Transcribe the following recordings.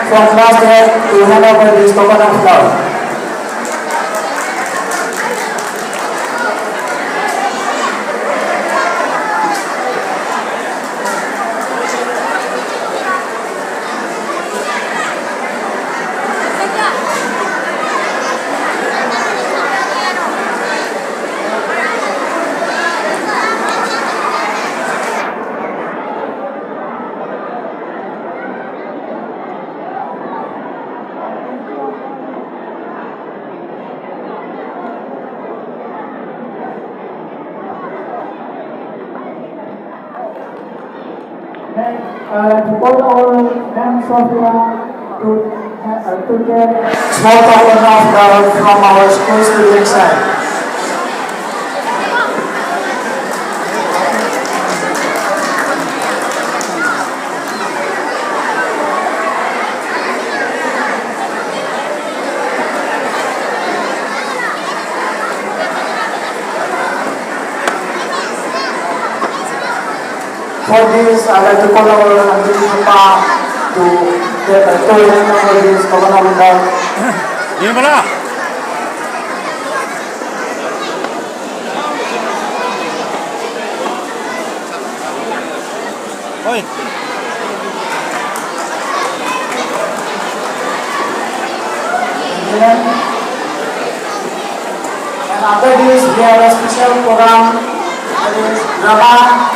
from class 10 to hand over this token of love. To put our hands of love to get small token of love from our school student side. For this, I'd like to call our Anthony Pa to get a token over this token of love. Ini mana? Oi. And after this, we have a special program, that is drama.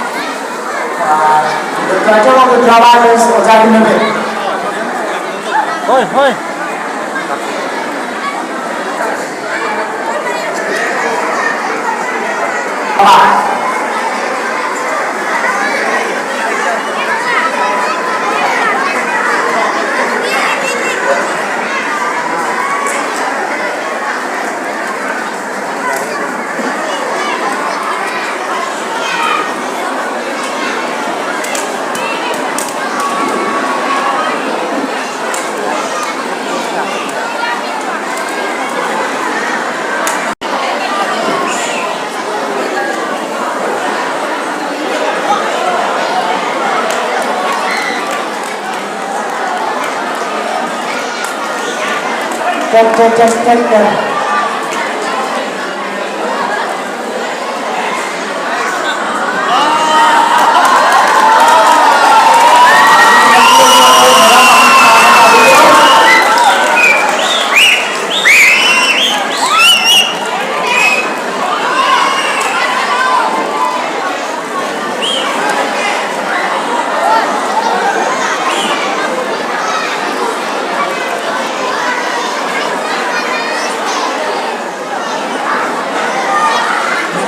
The title of the drama is Ojari Name. Hoi, hoi. Just take care.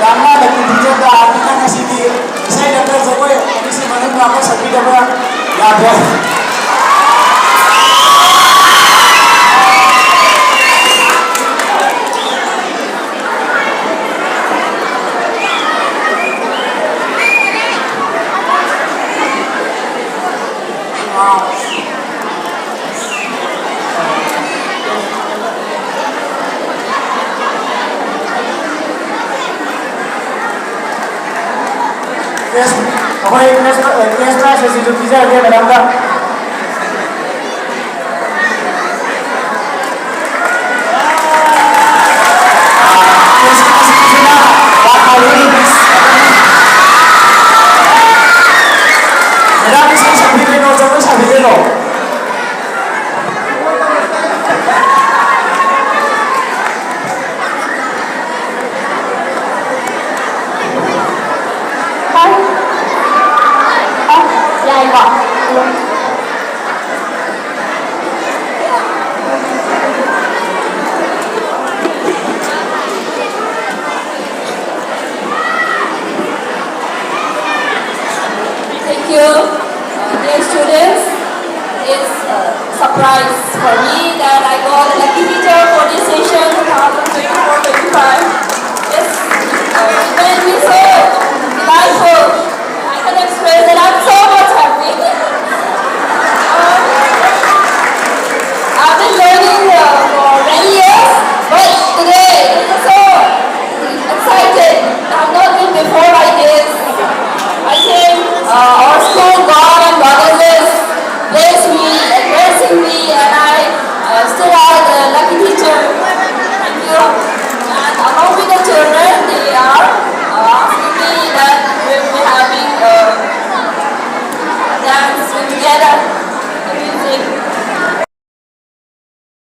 Karena lagi dijaga, kita ngasih di saya dapat semua ya, ini sih mana berapa sapi dapat ya ada. Yes, next class is to teacher again, madam. Thank you, dear students. It's a surprise for me that I got a lucky teacher for this session 2024-25. It made me so delightful. I can express that I'm so much happy. I've been learning for many years, but today I'm so excited. I've not been before like this. I think our school God and goddesses bless me, blessing me dance together, the music.